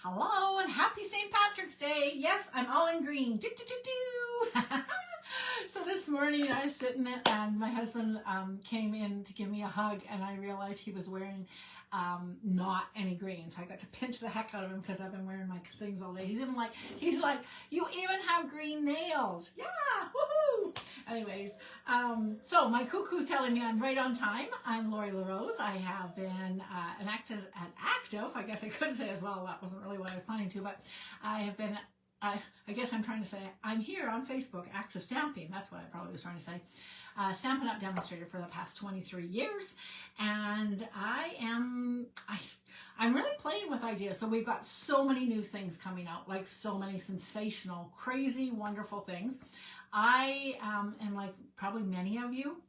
Hello and happy St. Patrick's Day. Yes, I'm all in green. Do, do, do, do. So this morning I was sitting there and my husband came in to give me a hug and I realized he was wearing not any green. So I got to pinch the heck out of him because I've been wearing my things all day. He's like, you even have green nails. Yeah, woohoo. Anyways, so my cuckoo's telling me I'm right on time. I'm Lori LaRose. I have been active, I guess I could say as well. That wasn't really what I was planning to, but I have been, I guess I'm trying to say I'm here on Facebook, Active Stamping. That's what I probably was trying to say. Stampin' Up! Demonstrator for the past 23 years. And I'm really playing with ideas. So we've got so many new things coming out, like so many sensational, crazy, wonderful things. I am like probably many of you,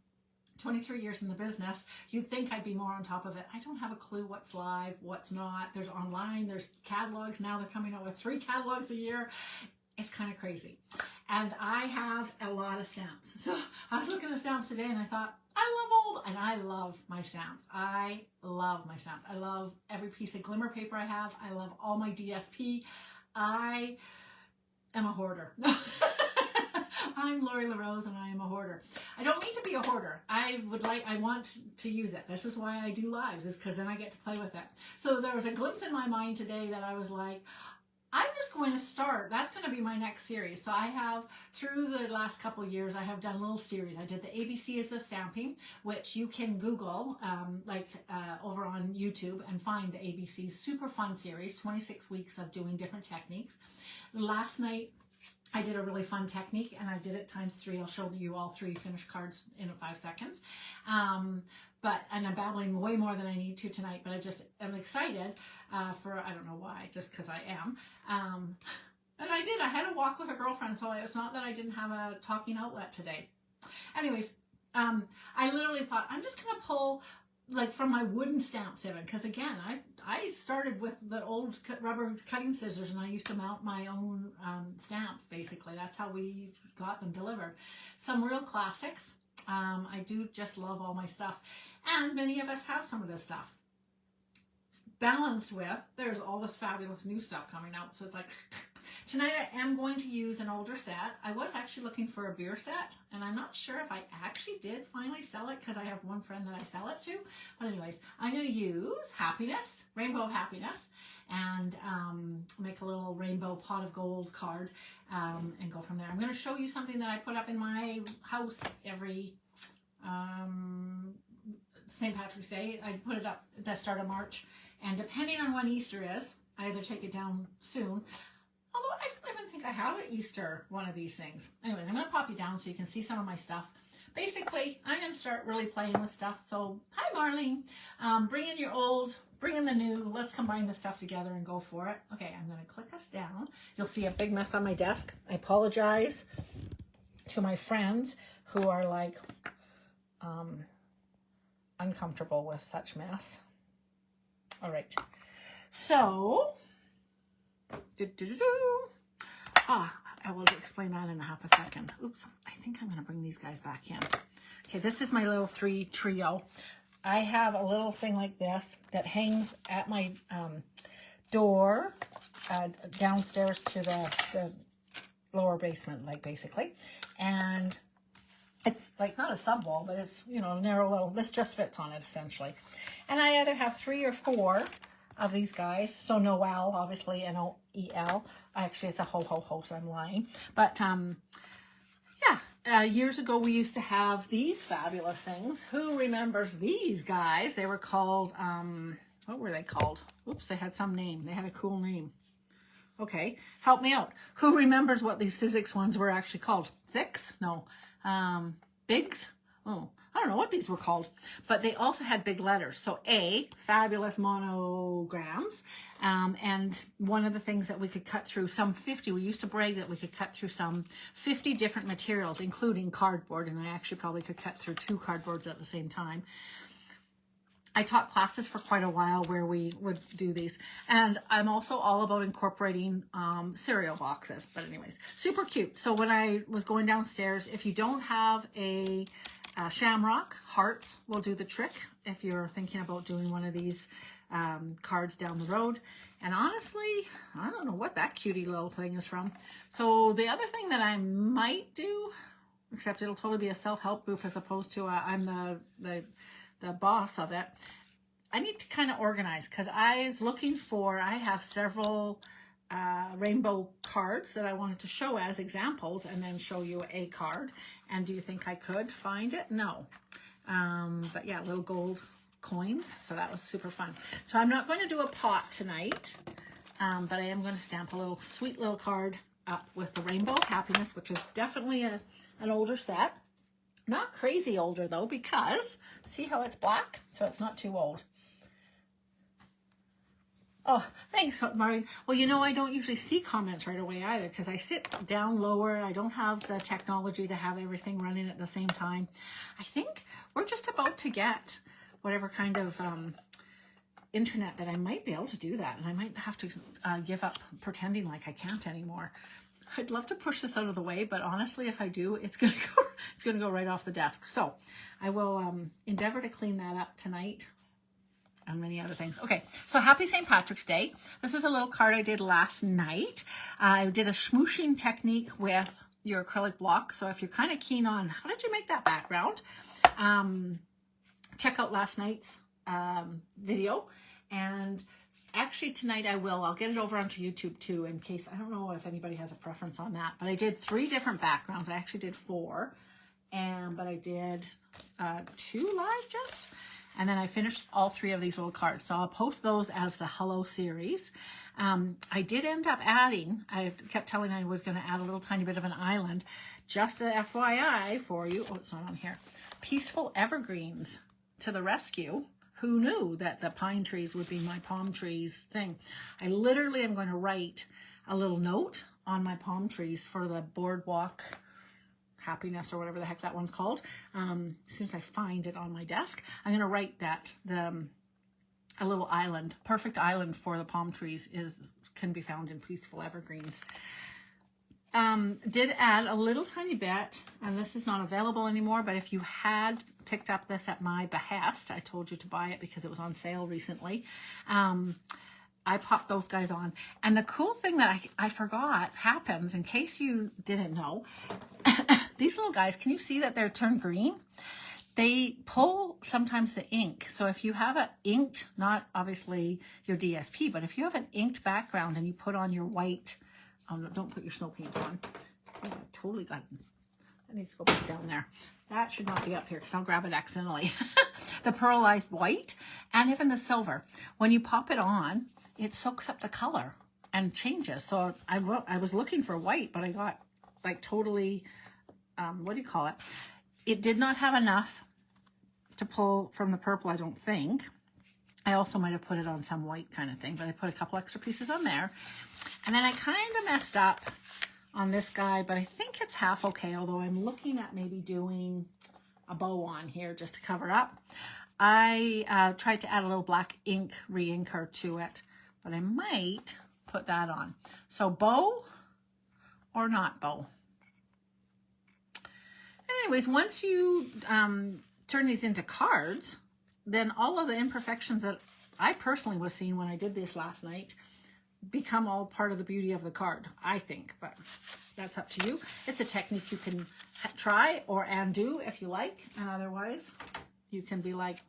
23 years in the business, you'd think I'd be more on top of it. I don't have a clue what's live, what's not. There's online, there's catalogs. Now they're coming out with 3 catalogs a year. It's kind of crazy. And I have a lot of stamps. So I was looking at stamps today and I thought, I love my stamps. I love my stamps. I love every piece of glimmer paper I have. I love all my DSP. I am a hoarder. I'm Lori LaRose and I am a hoarder. I don't mean to be a hoarder. I want to use it. This is why I do lives, is because then I get to play with it. So there was a glimpse in my mind today that I was like, I'm just going to start. That's going to be my next series. So I have, through the last couple of years, I have done little series. I did the ABCs of Stamping, which you can Google, over on YouTube and find the ABCs. Super fun series, 26 weeks of doing different techniques. Last night, I did a really fun technique and I did it ×3. I'll show you all 3 finished cards in 5 seconds. And I'm babbling way more than I need to tonight, but I just am excited for, I don't know why, just because I am. And I had a walk with a girlfriend, so it's not that I didn't have a talking outlet today. Anyways, I literally thought, I'm just going to pull like from my wooden stamps even, because again, I started with the old rubber cutting scissors and I used to mount my own stamps, basically. That's how we got them delivered. Some real classics. I do just love all my stuff. And many of us have some of this stuff. Balanced with, there's all this fabulous new stuff coming out. So it's like, tonight I am going to use an older set. I was actually looking for a beer set, and I'm not sure if I actually did finally sell it because I have one friend that I sell it to. But anyways, I'm going to use Happiness, Rainbow Happiness, and make a little rainbow pot of gold card and go from there. I'm going to show you something that I put up in my house every St. Patrick's Day. I put it up at the start of March. And depending on when Easter is, I either take it down soon, although I don't even think I have an Easter one of these things. Anyways, I'm going to pop you down so you can see some of my stuff. Basically, I'm going to start really playing with stuff. So, hi Marlene. Bring in your old, bring in the new. Let's combine the stuff together and go for it. Okay, I'm going to click us down. You'll see a big mess on my desk. I apologize to my friends who are like uncomfortable with such mess. All right, so, I will explain that in half a second. Oops, I think I'm going to bring these guys back in. Okay, this is my little 3 trio. I have a little thing like this that hangs at my door downstairs to the lower basement, like basically. And it's like not a sub wall, but it's, you know, narrow little, this just fits on it essentially. And I either have 3 or 4 of these guys. So Noel, obviously, N-O-E-L. Actually, it's a ho-ho-ho, so I'm lying. But, years ago, we used to have these fabulous things. Who remembers these guys? They were called, what were they called? Oops, they had some name. They had a cool name. Okay, help me out. Who remembers what these Sizzix ones were actually called? Thicks? No. Bigs? Oh, I don't know what these were called, but they also had big letters. So A, fabulous monograms. And one of the things that we could cut through, some 50, we used to brag that we could cut through some 50 different materials, including cardboard. And I actually probably could cut through 2 cardboards at the same time. I taught classes for quite a while where we would do these. And I'm also all about incorporating cereal boxes. But anyways, super cute. So when I was going downstairs, if you don't have a shamrock, hearts will do the trick. If you're thinking about doing one of these cards down the road. And honestly, I don't know what that cutie little thing is from. So the other thing that I might do, except it'll totally be a self-help group as opposed to I'm the boss of it. I need to kind of organize because I have several rainbow cards that I wanted to show as examples and then show you a card. And do you think I could find it? No. But yeah, little gold coins. So that was super fun. So I'm not going to do a pot tonight, but I am going to stamp a little sweet little card up with the Rainbow Happiness, which is definitely an older set. Not crazy older though, because see how it's black? So it's not too old. Oh, thanks, Martin. Well, you know, I don't usually see comments right away either because I sit down lower. I don't have the technology to have everything running at the same time. I think we're just about to get whatever kind of internet that I might be able to do that. And I might have to give up pretending like I can't anymore. I'd love to push this out of the way, but honestly, if I do, it's gonna go right off the desk. So I will endeavor to clean that up tonight. And many other things. Okay, so happy St. Patrick's Day. This is a little card I did last night. I did a smooshing technique with your acrylic block. So if you're kind of keen on how did you make that background, check out last night's video. And actually tonight I'll get it over onto YouTube too, in case, I don't know if anybody has a preference on that, but I did 3 different backgrounds. I actually did 4, but I did 2 live just. And then I finished all 3 of these little cards. So I'll post those as the Hello series. I did end up adding, I kept telling I was going to add a little tiny bit of an island. Just a FYI for you. Oh, it's not on here. Peaceful Evergreens to the rescue. Who knew that the pine trees would be my palm trees thing? I literally am going to write a little note on my palm trees for the boardwalk happiness or whatever the heck that one's called. As soon as I find it on my desk, I'm going to write that a little island, perfect island for the palm trees can be found in Peaceful Evergreens. Did add a little tiny bit, and this is not available anymore, but if you had picked up this at my behest, I told you to buy it because it was on sale recently. I popped those guys on. And the cool thing that I forgot happens, in case you didn't know, these little guys, can you see that they're turned green? They pull sometimes the ink. So if you have an inked, not obviously your DSP, but if you have an inked background and you put on your white, don't put your snow paint on. Oh, I totally got it. That needs to go back down there. That should not be up here because I'll grab it accidentally. The pearlized white and even the silver. When you pop it on, it soaks up the color and changes. So I was looking for white, but I got like totally, what do you call it? It did not have enough to pull from the purple, I don't think. I also might have put it on some white kind of thing, but I put a couple extra pieces on there. And then I kind of messed up on this guy, but I think it's half okay, although I'm looking at maybe doing a bow on here just to cover up. I tried to add a little black ink re-inker to it, but I might put that on. So bow or not bow? Anyways, once you turn these into cards, then all of the imperfections that I personally was seeing when I did this last night become all part of the beauty of the card, I think, but that's up to you. It's a technique you can try and do if you like, and otherwise you can be like,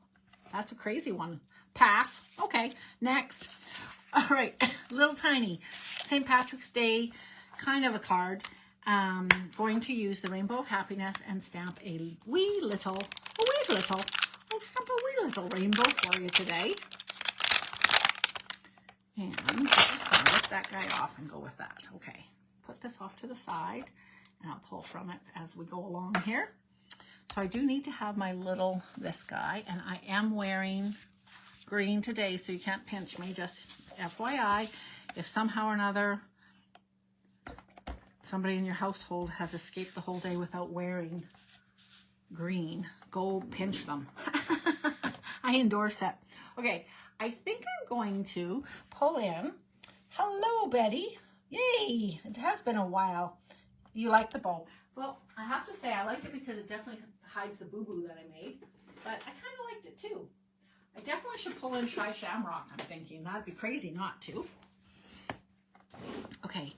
that's a crazy one. Pass. Okay, next. All right, little tiny St. Patrick's Day kind of a card. Going to use the Rainbow of Happiness and stamp a wee little rainbow for you today. And I'm just going to lift that guy off and go with that. Okay, put this off to the side and I'll pull from it as we go along here. So I do need to have my this guy, and I am wearing green today, so you can't pinch me, just FYI. If somehow or another somebody in your household has escaped the whole day without wearing green, go pinch them. I endorse it. Okay, I think I'm going to pull in. Hello, Betty. Yay, it has been a while. You like the bow? Well, I have to say I like it because it definitely hides the boo-boo that I made, but I kind of liked it too. I definitely should pull in Shy Shamrock, I'm thinking. That'd be crazy not to. Okay,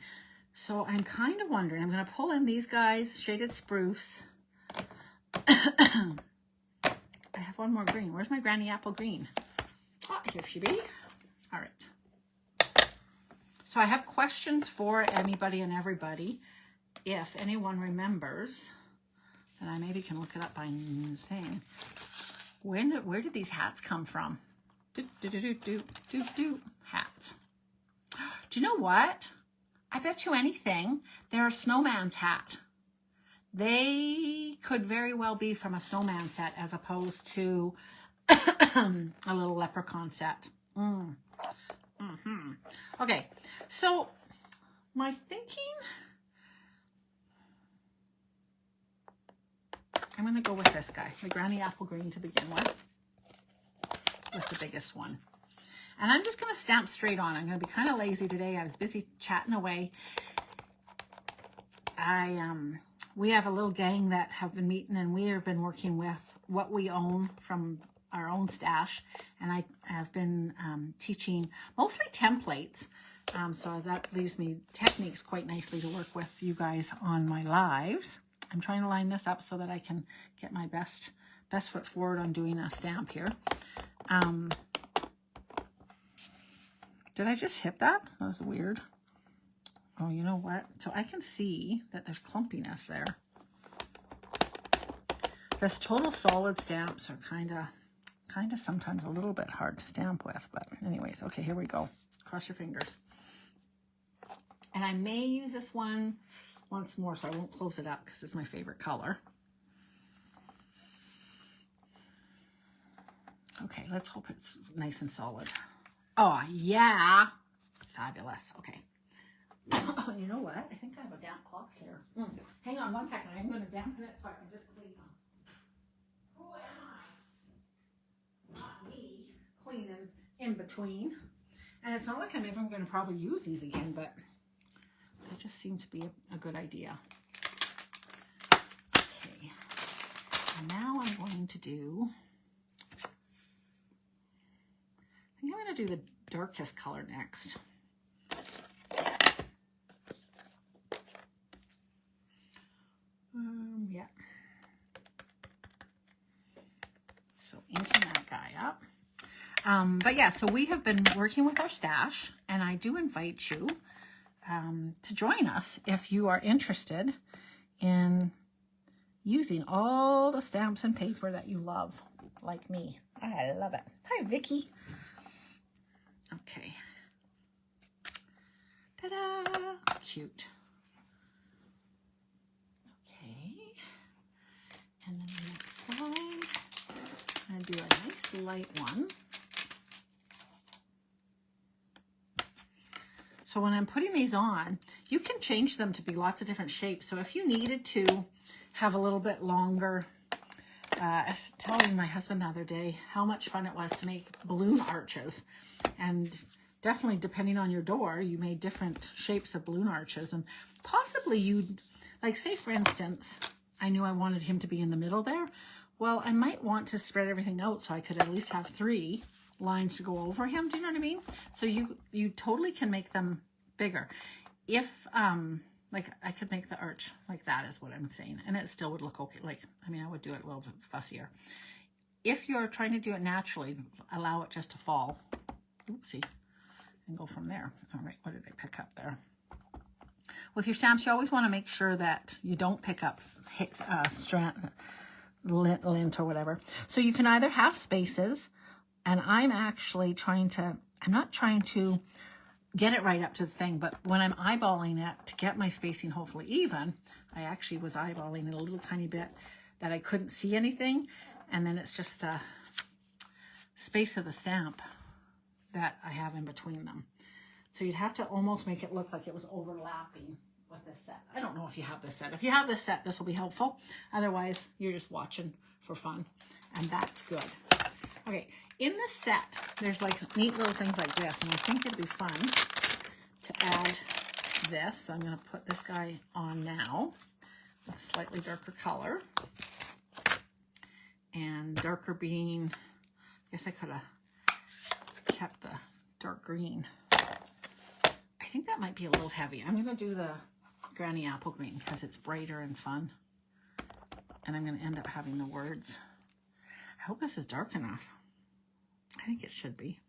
so I'm kind of wondering, I'm going to pull in these guys, Shaded Spruce. I have one more green. Where's my Granny Apple green? Oh, here she be. All right. So I have questions for anybody and everybody. If anyone remembers, then I maybe can look it up by saying, where did these hats come from? Hats. Do you know what? I bet you anything, they're a snowman's hat. They could very well be from a snowman set as opposed to a little leprechaun set. Okay, so my thinking, I'm going to go with this guy, the Granny Apple Green to begin with the biggest one. And I'm just going to stamp straight on. I'm going to be kind of lazy today. I was busy chatting away. We have a little gang that have been meeting, and we have been working with what we own from our own stash. And I have been teaching mostly templates. So that leaves me techniques quite nicely to work with you guys on my lives. I'm trying to line this up so that I can get my best foot forward on doing a stamp here. Did I just hit that? That was weird. Oh, you know what? So I can see that there's clumpiness there. This total solid stamps are kind of sometimes a little bit hard to stamp with, but anyways, okay, here we go. Cross your fingers. And I may use this one once more, so I won't close it up because it's my favorite color. Okay, let's hope it's nice and solid. Oh, yeah. Fabulous. Okay. You know what? I think I have a damp cloth here. Hang on one second. I'm going to dampen it so I can just clean them. Who am I? Not me. Cleaning in between. And it's not like I'm even going to probably use these again, but they just seem to be a good idea. Okay. And now I'm going to do... I think I'm going to do the darkest color next. Yeah. So inking that guy up. But yeah, so we have been working with our stash, and I do invite you to join us if you are interested in using all the stamps and paper that you love, like me. I love it. Hi, Vicky. Okay. Ta-da! Cute. Okay. And then the next side, I'm going to do a nice light one. So when I'm putting these on, you can change them to be lots of different shapes. So if you needed to have a little bit longer, I was telling my husband the other day how much fun it was to make balloon arches. And definitely depending on your door, you made different shapes of balloon arches. And possibly you'd, like say for instance, I knew I wanted him to be in the middle there. Well, I might want to spread everything out so I could at least have 3 lines to go over him. Do you know what I mean? So you totally can make them bigger. If, like I could make the arch like that is what I'm saying. And it still would look okay. Like, I mean, I would do it a little bit fussier. If you're trying to do it naturally, allow it just to fall. Oopsie. And go from there. All right, what did I pick up there? With your stamps, you always want to make sure that you don't pick up lint or whatever. So you can either have spaces, and I'm actually I'm not trying to get it right up to the thing, but when I'm eyeballing it to get my spacing hopefully even, I actually was eyeballing it a little tiny bit that I couldn't see anything, and then it's just the space of the stamp that I have in between them. So you'd have to almost make it look like it was overlapping with this set. I don't know if you have this set. If you have this set, this will be helpful. Otherwise, you're just watching for fun, and that's good. Okay, in this set, there's like neat little things like this, and I think it'd be fun to add this. So I'm going to put this guy on now with a slightly darker color, and darker being Guess I could have kept the dark green. I think that might be a little heavy. I'm going to do the Granny Apple Green because it's brighter and fun. And I'm going to end up having the words. I hope this is dark enough. I think it should be.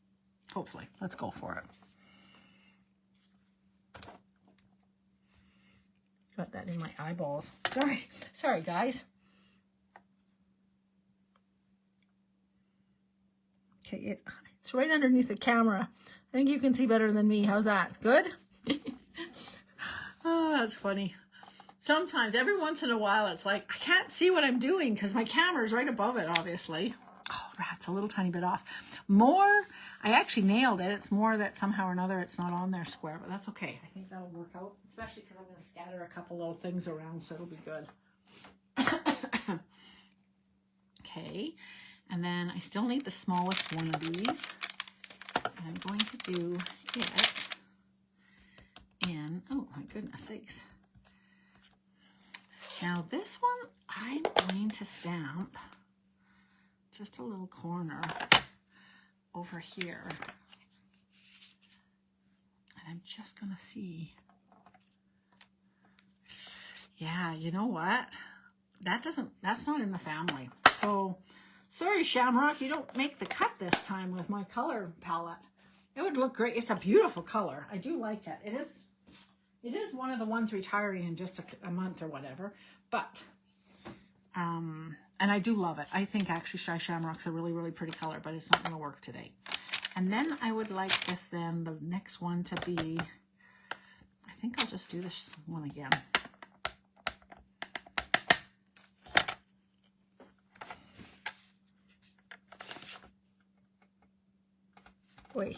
Hopefully. Let's go for it. Got that in my eyeballs. Sorry guys. Okay, it's right underneath the camera. I think you can see better than me. How's that? Good? Oh, that's funny. Sometimes, every once in a while, it's like, I can't see what I'm doing because my camera's right above it, obviously. Oh, rats, a little tiny bit off. More, I actually nailed it. It's more that somehow or another it's not on there square, but that's okay. I think that'll work out, especially because I'm going to scatter a couple little things around, so it'll be good. Okay, and then I still need the smallest one of these. And I'm going to do it in, oh my goodness sakes. Now this one, I'm going to stamp just a little corner over here. And I'm just going to see. Yeah, you know what? That's not in the family. So, sorry Shamrock, you don't make the cut this time with my color palette. It would look great. It's a beautiful color. I do like it. It is one of the ones retiring in just a month or whatever, but, and I do love it. I think actually Shy Shamrock's a really, really pretty color, but it's not going to work today. And then I would like this then, the next one to be, I think I'll just do this one again. Wait.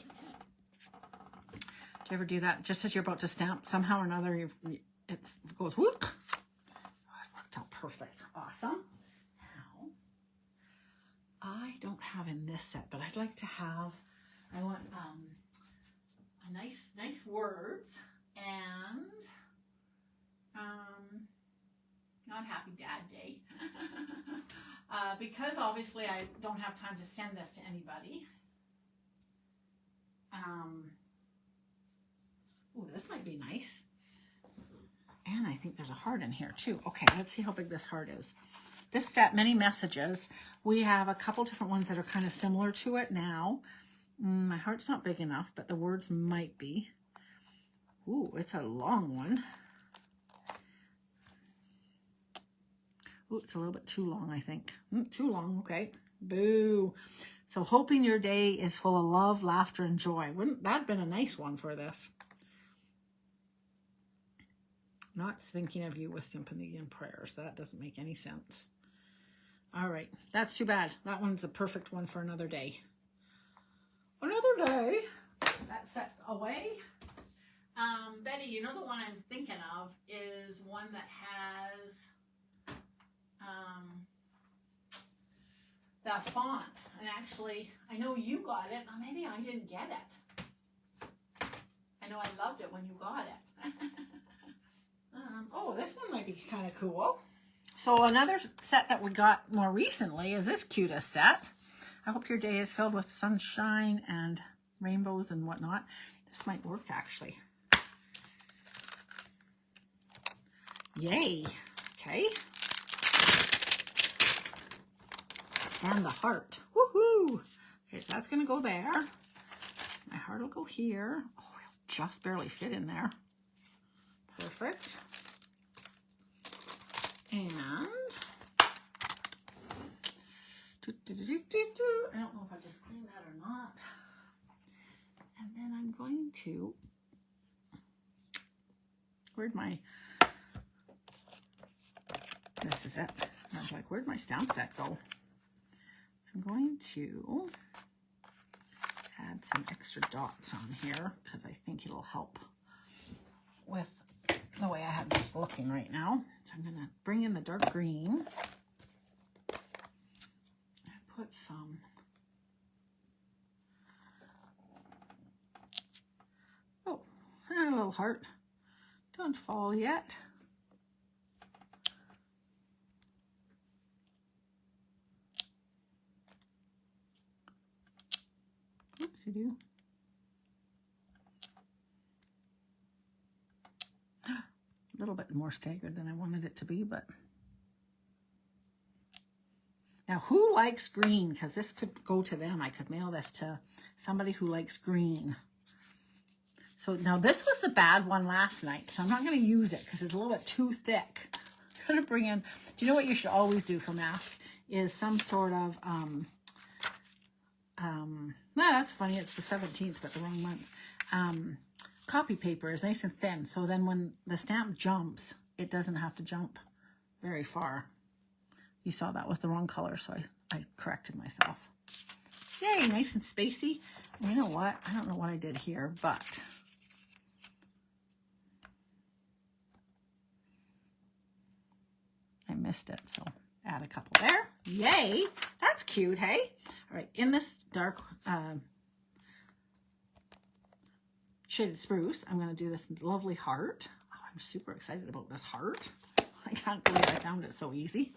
Do you ever do that? Just as you're about to stamp, somehow or another, it goes whoop. Oh, it worked out perfect. Awesome. Now, I don't have in this set, but I'd like to have, I want a nice words and not Happy Dad Day. Because obviously I don't have time to send this to anybody. Oh, this might be nice. And I think there's a heart in here too. Okay, let's see how big this heart is. This set, many messages. We have a couple different ones that are kind of similar to it now. My heart's not big enough, but the words might be. Ooh, it's a long one. Ooh, it's a little bit too long, I think. Too long, okay. Boo. So hoping your day is full of love, laughter, and joy. Wouldn't that have been a nice one for this? Not thinking of you with sympathy and prayers. That doesn't make any sense. All right. That's too bad. That one's a perfect one for another day. Another day. That's set away. Betty, you know the one I'm thinking of is one that has that font. And actually, I know you got it. Or maybe I didn't get it. I know I loved it when you got it. Oh, this one might be kind of cool. So another set that we got more recently is this cutest set. I hope your day is filled with sunshine and rainbows and whatnot. This might work actually. Yay. Okay. And the heart. Woohoo! Okay, so that's going to go there. My heart will go here. Oh, it'll just barely fit in there. Perfect. And I don't know if I just clean that or not. And then I'm going to, where'd my, this is it. I was like, where'd my stamp set go? I'm going to add some extra dots on here because I think it'll help with the way I have this looking right now. So I'm going to bring in the dark green and put some a little heart. Don't fall yet. Whoopsie-doo. A little bit more staggered than I wanted it to be, but... Now, who likes green? Because this could go to them. I could mail this to somebody who likes green. So now this was the bad one last night, so I'm not going to use it because it's a little bit too thick. I'm going to bring in, do you know what you should always do for mask? Is some sort of, that's funny, it's the 17th, but the wrong month. Copy paper is nice and thin, so then when the stamp jumps, it doesn't have to jump very far. You saw that was the wrong color, so I corrected myself. Yay, nice and spacey. And you know what? I don't know what I did here, but I missed it, so add a couple there. Yay, that's cute, hey? All right, in this dark shaded spruce, I'm gonna do this lovely heart. Oh, I'm super excited about this heart. I can't believe I found it so easy.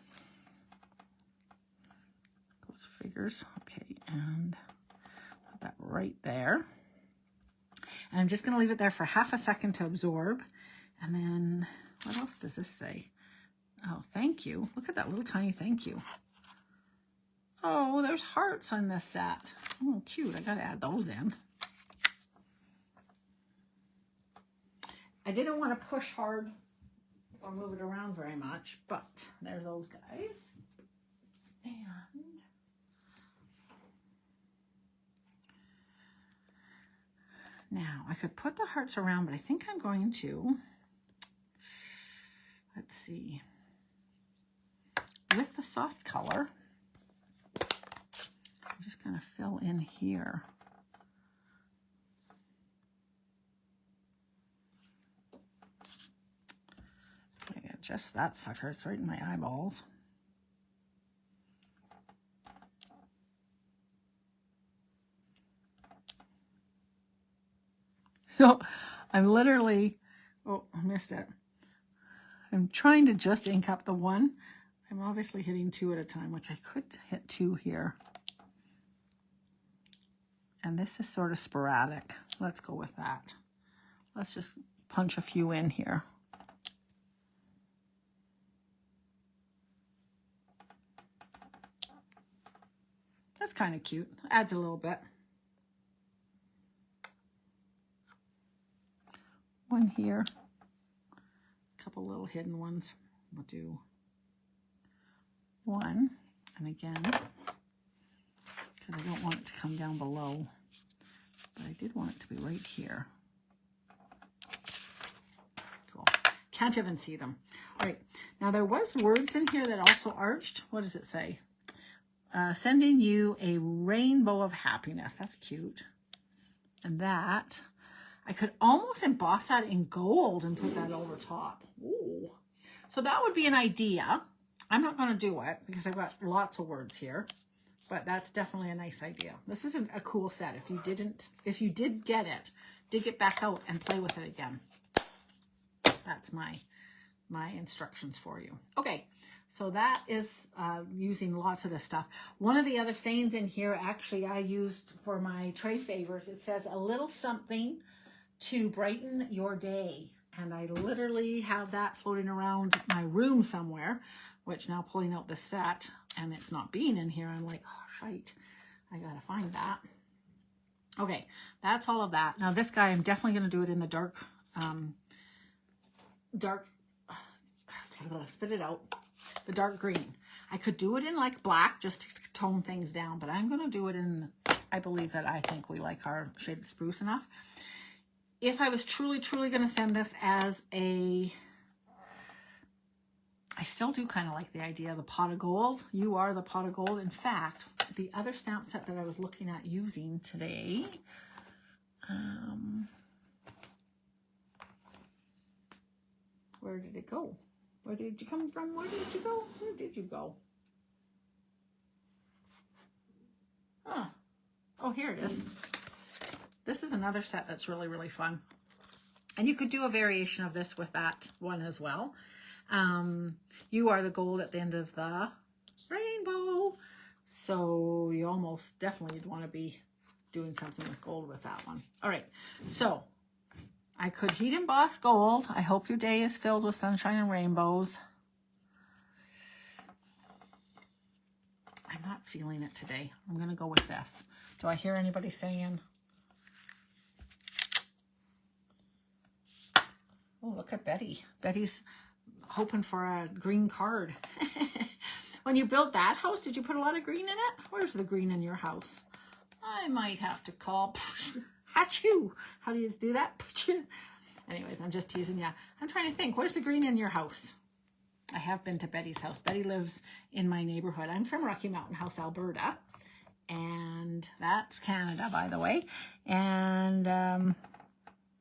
Those figures, okay, and put that right there. And I'm just gonna leave it there for half a second to absorb. And then, what else does this say? Oh, thank you. Look at that little tiny thank you. Oh, there's hearts on this set. Oh, cute. I gotta add those in. I didn't want to push hard or move it around very much, but there's those guys. And now I could put the hearts around, but I think I'm going to, let's see, with the soft color, I'm just going to fill in here. I got just that sucker. It's right in my eyeballs. So I'm literally, oh, I missed it. I'm trying to just ink up the one. I'm obviously hitting two at a time, which I could hit two here. And this is sort of sporadic. Let's go with that. Let's just punch a few in here. That's kind of cute. Adds a little bit. One here. A couple little hidden ones. We'll do one. And again, because I don't want it to come down below, but I did want it to be right here. Cool. Can't even see them. All right. Now there was words in here that also arched. What does it say? Sending you a rainbow of happiness. That's cute. And that, I could almost emboss that in gold and put that over top. Ooh. So that would be an idea. I'm not going to do it because I've got lots of words here, but that's definitely a nice idea. This is a cool set. If you did get it, dig it back out and play with it again. That's my instructions for you. Okay, so that is using lots of this stuff. One of the other sayings in here, actually, I used for my tray favors. It says a little something to brighten your day. And I literally have that floating around my room somewhere, which now pulling out the set and it's not being in here, I'm like, oh, shite, I gotta find that. Okay, that's all of that. Now this guy, I'm definitely gonna do it in the dark, spit it out, the dark green. I could do it in like black just to tone things down, but I'm gonna do it in, I believe that I think we like our shaded spruce enough. If I was truly going to send this as a, I still do kind of like the idea of the pot of gold. You are the pot of gold. In fact, the other stamp set that I was looking at using today, where did it go? Where did you come from? Where did you go? Where did you go? Huh. Oh, here it is. This is another set that's really, really fun. And you could do a variation of this with that one as well. You are the gold at the end of the rainbow. So you almost definitely want to be doing something with gold with that one. All right, so I could heat emboss gold. I hope your day is filled with sunshine and rainbows. I'm not feeling it today. I'm going to go with this. Do I hear anybody saying? Oh, look at Betty. Betty's hoping for a green card. When you built that house, did you put a lot of green in it? Where's the green in your house? I might have to call. Achoo! How do you do that? Anyways, I'm just teasing you. I'm trying to think. Where's the green in your house? I have been to Betty's house. Betty lives in my neighborhood. I'm from Rocky Mountain House, Alberta. And that's Canada, by the way. And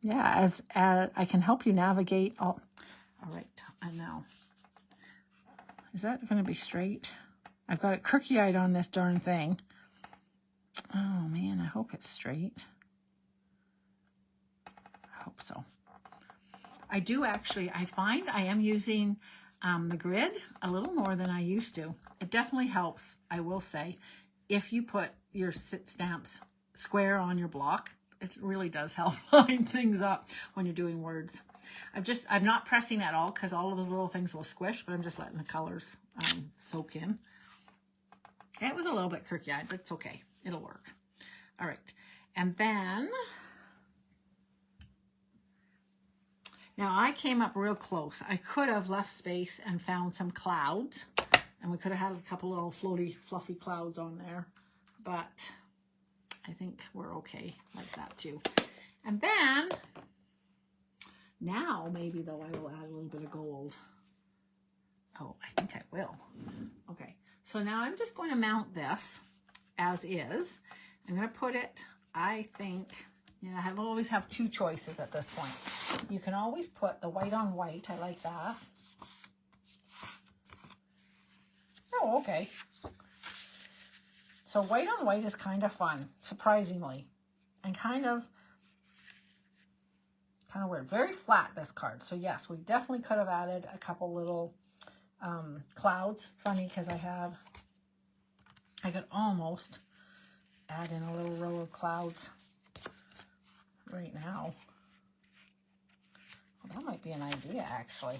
yeah, as I can help you navigate all right, I know. Is that going to be straight? I've got it crookey-eyed on this darn thing. Oh man, I hope it's straight. I hope so. I do actually, I find I am using the grid a little more than I used to. It definitely helps, I will say, if you put your sit stamps square on your block. It really does help line things up when you're doing words. I'm not pressing at all because all of those little things will squish, but I'm just letting the colors soak in. It was a little bit crookey-eyed, but it's okay. It'll work. All right. And then, now I came up real close. I could have left space and found some clouds, and we could have had a couple little floaty, fluffy clouds on there, but I think we're okay like that too. And then, now maybe though I will add a little bit of gold. Oh, I think I will. Okay, so now I'm just going to mount this as is. I'm going to put it, I think, yeah, I always have two choices at this point. You can always put the white on white. I like that. Oh, okay. So white on white is kind of fun, surprisingly, and kind of weird. Very flat, this card. So yes, we definitely could have added a couple little clouds. Funny because I could almost add in a little row of clouds right now. Well, that might be an idea, actually.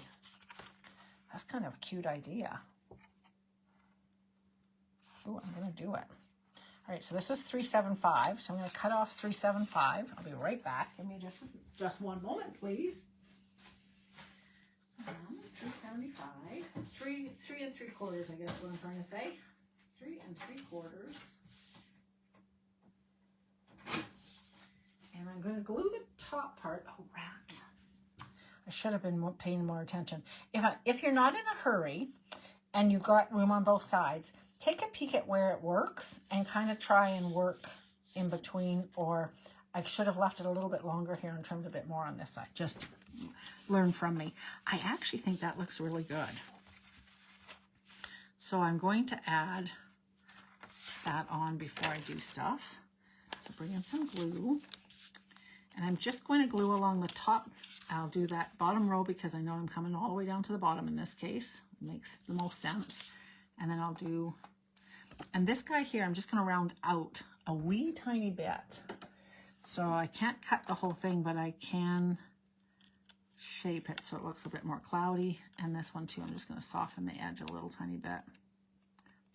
That's kind of a cute idea. Oh, I'm going to do it. All right, so this was 375. So I'm going to cut off 375. I'll be right back. Give me just one moment, please. 375. 3 3/4, I guess what I'm trying to say. 3 3/4. And I'm going to glue the top part. Oh, rat. I should have been paying more attention. If you're not in a hurry and you've got room on both sides, take a peek at where it works and kind of try and work in between, or I should have left it a little bit longer here and trimmed a bit more on this side. Just learn from me. I actually think that looks really good. So I'm going to add that on before I do stuff. So bring in some glue. And I'm just going to glue along the top. I'll do that bottom row because I know I'm coming all the way down to the bottom in this case. It makes the most sense. And then I'll do, and this guy here, I'm just going to round out a wee tiny bit. So I can't cut the whole thing, but I can shape it so it looks a bit more cloudy. And this one too, I'm just going to soften the edge a little tiny bit,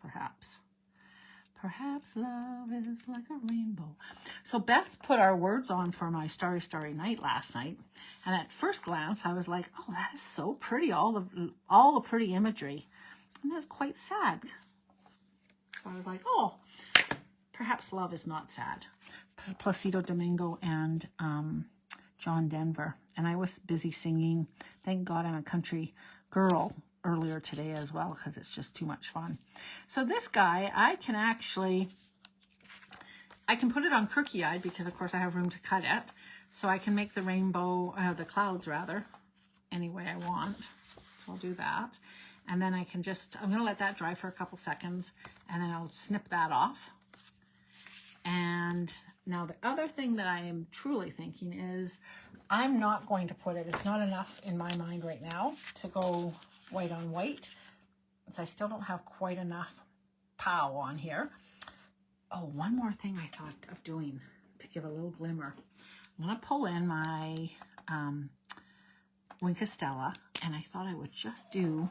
perhaps. Perhaps love is like a rainbow. So Beth put our words on for my Starry Starry Night last night. And at first glance, I was like, oh, that is so pretty. All the pretty imagery. And that's quite sad. So I was like, oh, perhaps love is not sad. Placido Domingo and John Denver. And I was busy singing Thank God I'm a Country Girl earlier today as well, because it's just too much fun. So this guy, I can put it on crookey-eyed because of course I have room to cut it. So I can make the rainbow, the clouds rather, any way I want. So I'll do that. And then I'm going to let that dry for a couple seconds, and then I'll snip that off. And now the other thing that I am truly thinking is I'm not going to put it, it's not enough in my mind right now to go white on white. So I still don't have quite enough pow on here. Oh, one more thing I thought of doing. to give a little glimmer. I'm going to pull in my Wink of Stella, and I thought I would just do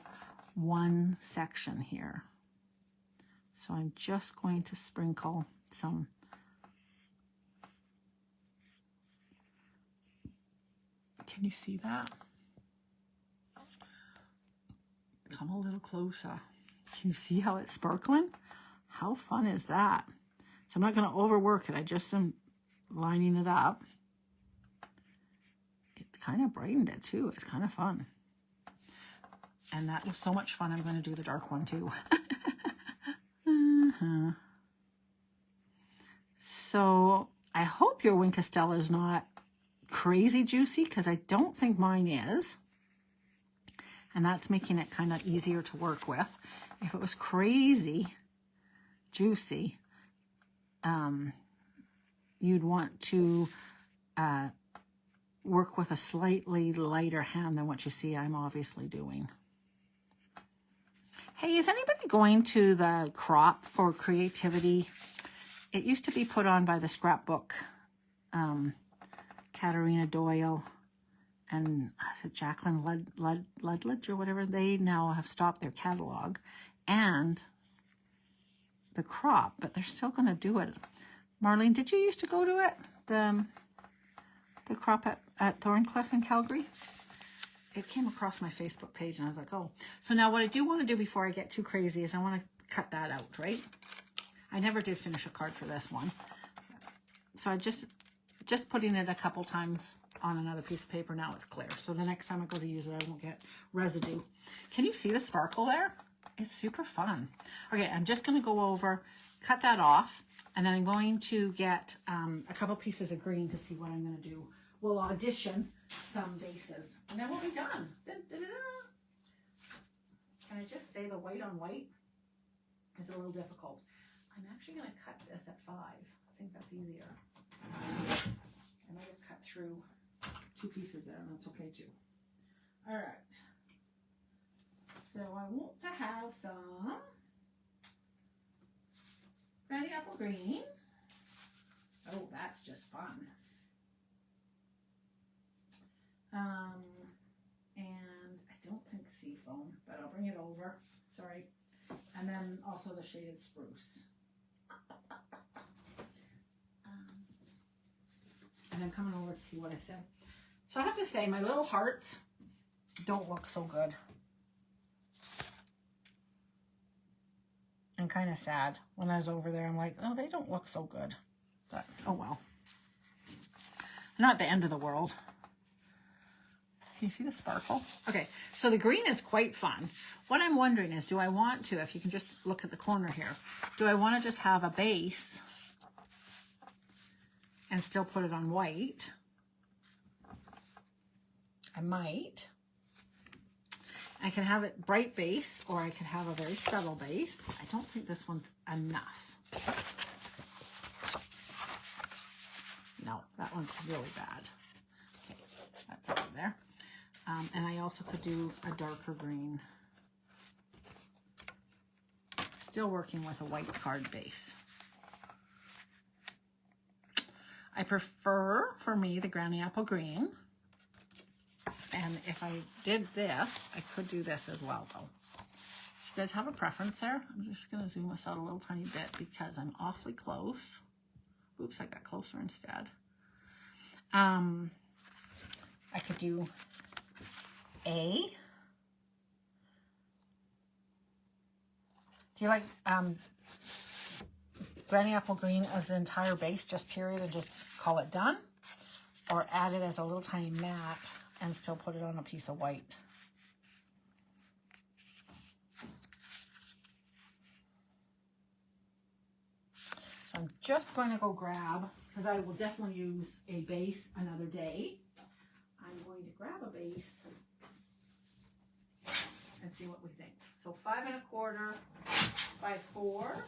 one section here. So I'm just going to sprinkle some Can you see that? Come a little closer. Can you see how it's sparkling? How fun is that? So I'm not going to overwork it. I just am lining it up. It kind of brightened it too. It's kind of fun. And that was so much fun. I'm going to do the dark one too. So I hope your Wink of Stella is not crazy juicy, because I don't think mine is. And that's making it kind of easier to work with. If it was crazy juicy, you'd want to work with a slightly lighter hand than what you see I'm obviously doing. Hey, is anybody going to the crop for creativity? It used to be put on by the scrapbook, Katarina Doyle and is it Jacqueline Ludledge or whatever. They now have stopped their catalog and the crop, but they're still going to do it. Marlene, did you used to go to it? The crop at Thorncliffe in Calgary? It came across my Facebook page and I was like, oh. So now what I do want to do before I get too crazy is I want to cut that out, right? I never did finish a card for this one. So I just putting it a couple times on another piece of paper, now it's clear. So the next time I go to use it, I won't get residue. Can you see the sparkle there? It's super fun. Okay, I'm just going to go over, cut that off, and then I'm going to get a couple pieces of green to see what I'm going to do. We'll audition some bases, and then we'll be done. Da, da, da, da. Can I just say the white on white is a little difficult. I'm actually going to cut this at 5. I think that's easier. I might have cut through 2 pieces there, and that's okay too. All right. So I want to have some Granny Apple Green. Oh, that's just fun. And I don't think Seafoam, but I'll bring it over. Sorry. And then also the shaded spruce. And I'm coming over to see what I said. So I have to say, my little hearts don't look so good. I'm kind of sad. When I was over there, I'm like, oh, they don't look so good. But, oh well. Not the end of the world. Can you see the sparkle? Okay, so the green is quite fun. What I'm wondering is, do I want to, if you can just look at the corner here, do I want to just have a base and still put it on white? I might. I can have it bright base, or I can have a very subtle base. I don't think this one's enough. No, that one's really bad. Okay, that's over there. And I also could do a darker green. Still working with a white card base. I prefer, for me, the Granny Apple Green. And if I did this, I could do this as well, though. So you guys have a preference there? I'm just going to zoom this out a little tiny bit because I'm awfully close. Oops, I got closer instead. I could do A. Do you like Granny Apple Green as the entire base, just period, and just call it done? Or add it as a little tiny matte and still put it on a piece of white? So I'm just going to go grab, because I will definitely use a base another day. I'm going to grab a base and see what we think. So 5 1/4 by 4.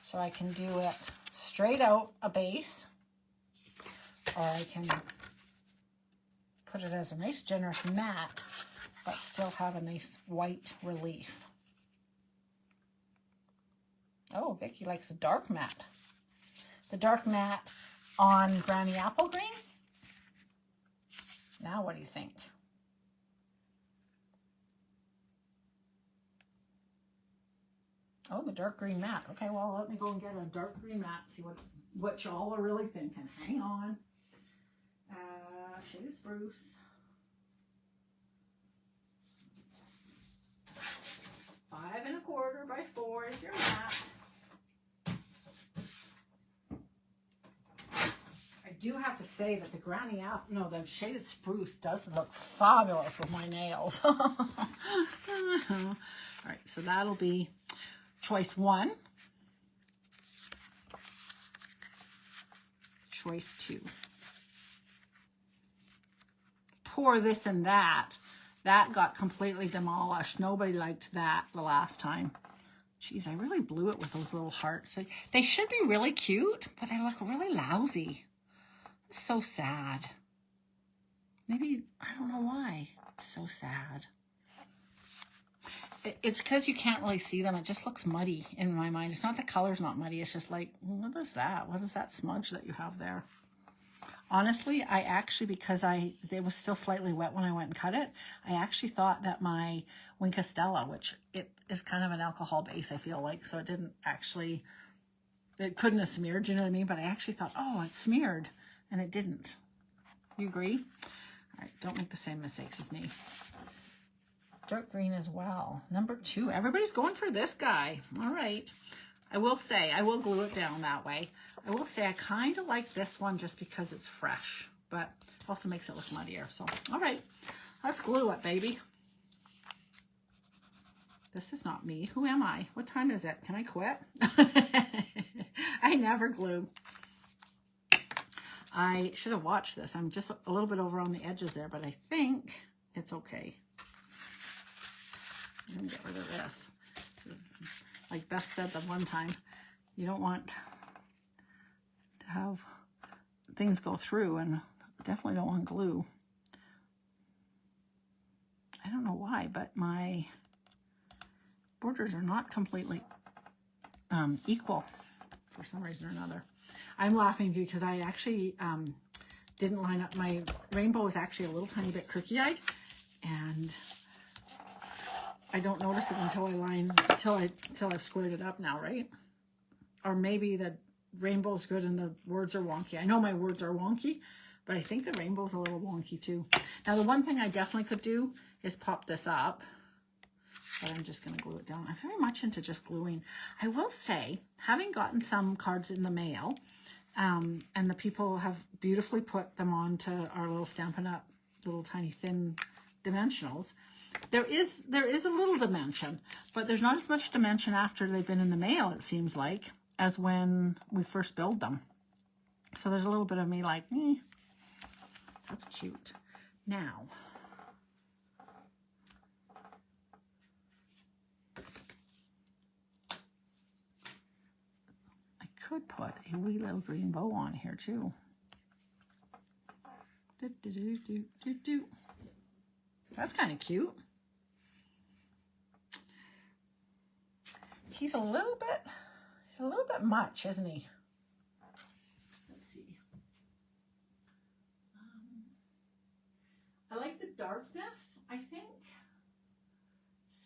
So I can do it straight out a base, or I can put it as a nice generous matte, but still have a nice white relief. Oh, Vicky likes the dark matte. The dark matte on Granny Apple Green. Now what do you think? Oh, the dark green matte. Okay, well, let me go and get a dark green matte, see what y'all are really thinking. Hang on. Shade of Spruce. 5 1/4 by 4 is your matte. I do have to say that the Granny Apple, no, the Shaded Spruce does look fabulous with my nails. All right, so that'll be choice 1. Choice 2. Pour this and that. That got completely demolished. Nobody liked that the last time. Jeez, I really blew it with those little hearts. They should be really cute, but they look really lousy. It's so sad. Maybe, I don't know why. It's so sad. It's because you can't really see them. It just looks muddy in my mind. It's not the color's not muddy. It's just like, what is that? What is that smudge that you have there? Honestly, I actually, because it was still slightly wet when I went and cut it, I actually thought that my Wink Estella, which it is kind of an alcohol base, I feel like, so it didn't actually, it couldn't have smeared, you know what I mean? But I actually thought, oh, it smeared, and it didn't. You agree? All right, don't make the same mistakes as me. Dark green as well. Number 2. Everybody's going for this guy. All right. I will say, I will glue it down that way. I will say I kind of like this one just because it's fresh, but it also makes it look muddier. So, all right, let's glue it, baby. This is not me. Who am I? What time is it? Can I quit? I never glue. I should have watched this. I'm just a little bit over on the edges there, but I think it's okay. I'm going to get rid of this. Like Beth said the one time, you don't want to have things go through, and definitely don't want glue. I don't know why, but my borders are not completely equal for some reason or another. I'm laughing because I actually didn't line up. My rainbow is actually a little tiny bit crookey-eyed, and I don't notice it until I've squared it up now, right? Or maybe the rainbow's good and the words are wonky. I know my words are wonky, but I think the rainbow's a little wonky too. Now, the one thing I definitely could do is pop this up, but I'm just going to glue it down. I'm very much into just gluing. I will say, having gotten some cards in the mail, and the people have beautifully put them onto our little Stampin' Up! Little tiny thin dimensionals, there is a little dimension, but there's not as much dimension after they've been in the mail, it seems like, as when we first build them. So there's a little bit of me like, that's cute. Now, I could put a wee little green bow on here too. That's kind of cute. He's a little bit much, isn't he? Let's see. I like the darkness, I think.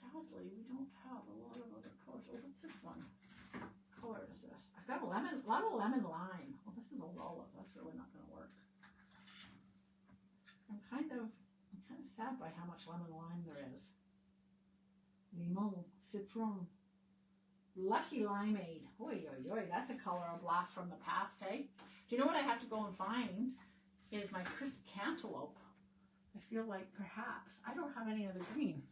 Sadly, we don't have a lot of other colors. Oh, what's this one? What color is this? I've got a lot of lemon lime. Well, this is old olive. That's really not going to work. I'm kind of sad by how much lemon lime there is. Limon, citron, Lucky Limeade. Oy, oy, oy. That's a color, a blast from the past, hey? Do you know what I have to go and find is my crisp cantaloupe. I feel like perhaps I don't have any other green.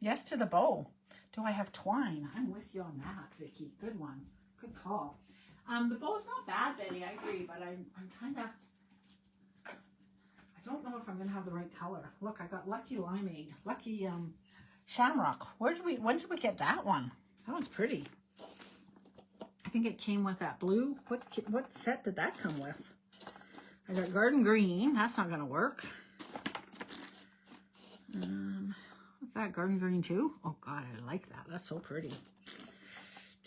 Yes to the bow. Do I have twine? I'm with you on that, Vicky. Good one. Good call. The bow's not bad, Betty. I agree, but I'm kind of... I don't know if I'm going to have the right color. Look, I got Lucky Limeade. Lucky Shamrock. When did we get that one? That one's pretty. I think it came with that blue. What set did that come with? I got Garden Green. That's not going to work. What's that? Garden Green too? Oh, God, I like that. That's so pretty.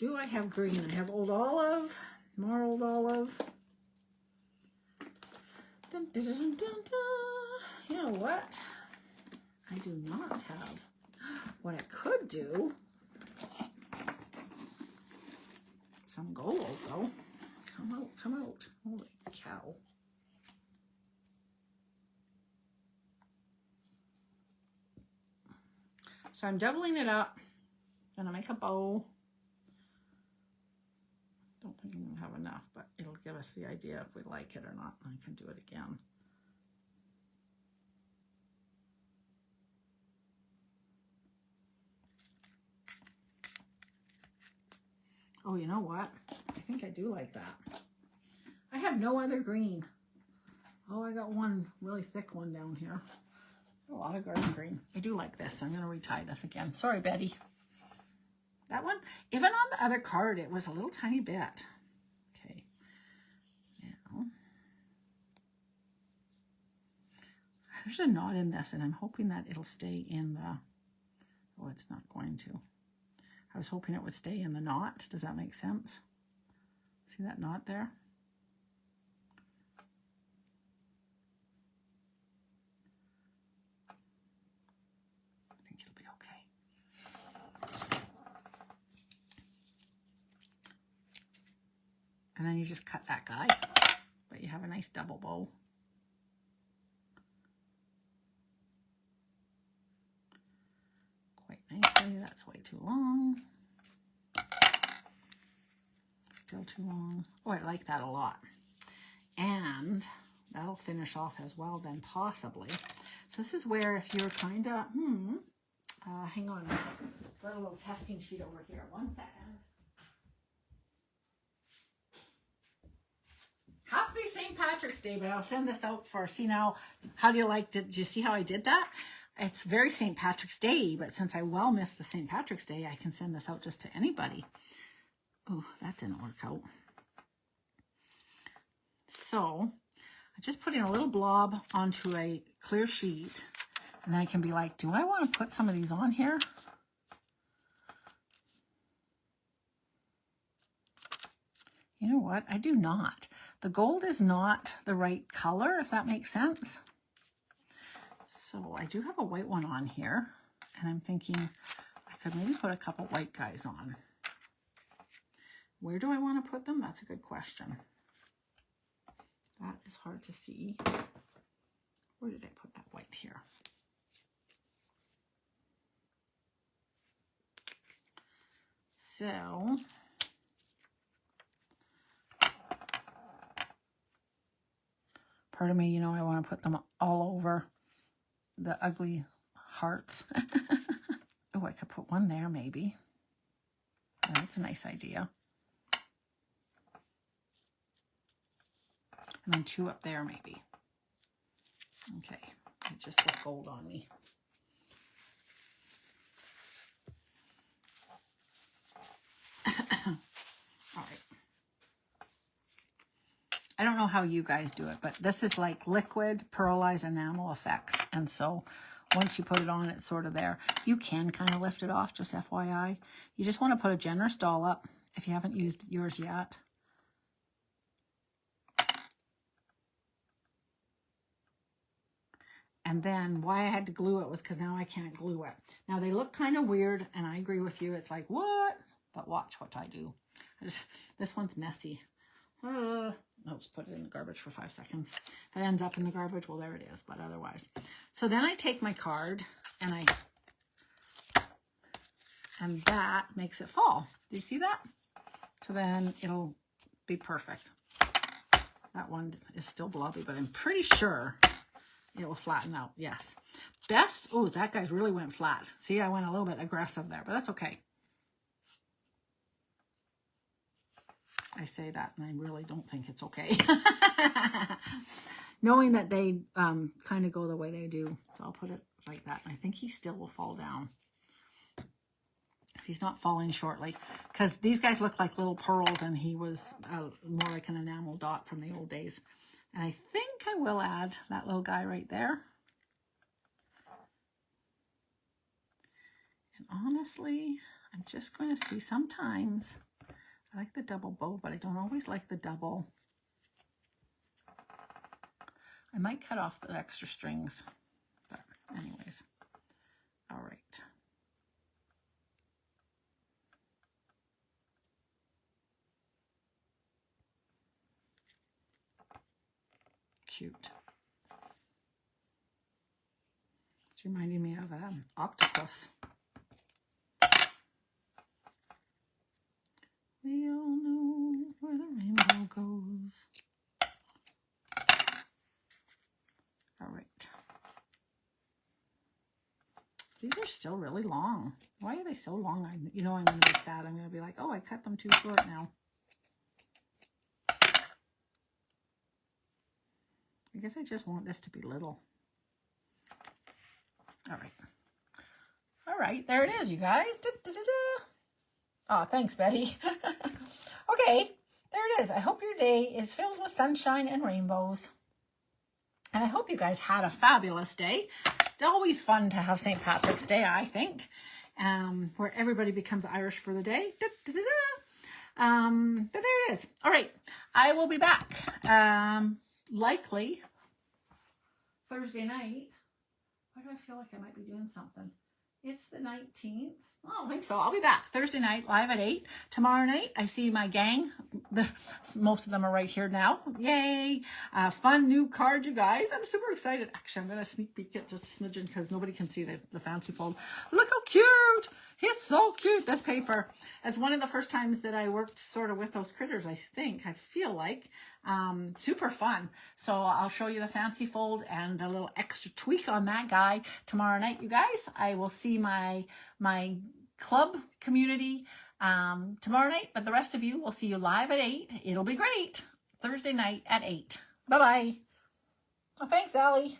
do I have green? I have Old Olive, more Old Olive. Dun, dun, dun, dun, dun. You know what? I do not have. What I could do, some gold though. Come out, come out. Holy cow. So I'm doubling it up. Gonna make a bow. Don't think I'm gonna have enough, but it'll give us the idea if we like it or not. I can do it again. Oh, you know what? I think I do like that. I have no other green. Oh, I got one really thick one down here. A lot of garden green. I do like this. So I'm going to retie this again. Sorry, Betty. That one, even on the other card, it was a little tiny bit. Okay. Now, there's a knot in this, and I'm hoping that it'll stay in the... Oh, it's not going to. I was hoping it would stay in the knot. Does that make sense? See that knot there? I think it'll be okay. And then you just cut that guy, but you have a nice double bow. Quite nicely. That's way too long. Still too long. Oh, I like that a lot. And that'll finish off as well then, possibly. So this is where if you're kind of, hang on. Got a little testing sheet over here. 1 second. Happy St. Patrick's Day, but I'll send this out for, see now, how do you like, did you see how I did that? It's very St. Patrick's Day, but since I well missed the St. Patrick's Day, I can send this out just to anybody. Oh, that didn't work out. So I just put in a little blob onto a clear sheet, and then I can be like, do I want to put some of these on here? You know what? I do not. The gold is not the right color, if that makes sense. So I do have a white one on here, and I'm thinking I could maybe put a couple white guys on. Where do I want to put them? That's a good question. That is hard to see. Where did I put that white here? So, part of me, you know, I want to put them all over the ugly hearts. Oh, I could put one there maybe. That's a nice idea. And then 2 up there maybe. Okay, it just got gold on me. All right. I don't know how you guys do it, but this is like liquid pearlized enamel effects. And so once you put it on, it's sort of there. You can kind of lift it off, just FYI. You just want to put a generous dollop if you haven't used yours yet. And then why I had to glue it was because now I can't glue it. Now they look kind of weird, and I agree with you. It's like, what? But watch what I do. This one's messy. I'll just put it in the garbage for 5 seconds. If it ends up in the garbage, well, there it is. But otherwise. So then I take my card, and that makes it fall. Do you see that? So then it'll be perfect. That one is still blobby, but I'm pretty sure it will flatten out. Yes. Best. Oh, that guy really went flat. See, I went a little bit aggressive there, but that's okay. I say that, and I really don't think it's okay. Knowing that they kind of go the way they do. So I'll put it like that. And I think he still will fall down. If he's not falling shortly. Because these guys look like little pearls, and he was more like an enamel dot from the old days. And I think I will add that little guy right there. And honestly, I'm just going to see sometimes I like the double bow, but I don't always like the double. I might cut off the extra strings, but anyways. All right. Cute. It's reminding me of an octopus. We all know where the rainbow goes. All right. These are still really long. Why are they so long? I'm going to be sad. I'm going to be like, oh, I cut them too short now. I guess I just want this to be little. All right. All right, there it is, you guys. Da, da, da, da. Oh, thanks, Betty. Okay, there it is. I hope your day is filled with sunshine and rainbows. And I hope you guys had a fabulous day. It's always fun to have St. Patrick's Day, I think, where everybody becomes Irish for the day. Da, da, da, da. But there it is. All right, I will be back likely Thursday night. Why do I feel like I might be doing something? It's the 19th. I don't think so. I'll be back Thursday night, live at 8. Tomorrow night, I see my gang. Most of them are right here now. Yay. Fun new card, you guys. I'm super excited. Actually, I'm going to sneak peek it just a smidgen because nobody can see the fancy fold. Look how cute. He's so cute, this paper. It's one of the first times that I worked sort of with those critters, I think. I feel like. Super fun. So I'll show you the fancy fold and a little extra tweak on that guy tomorrow night, you guys. I will see my club community tomorrow night, but the rest of you will see you live at 8. It'll be great. Thursday night at 8. Bye-bye. Oh, thanks, Allie.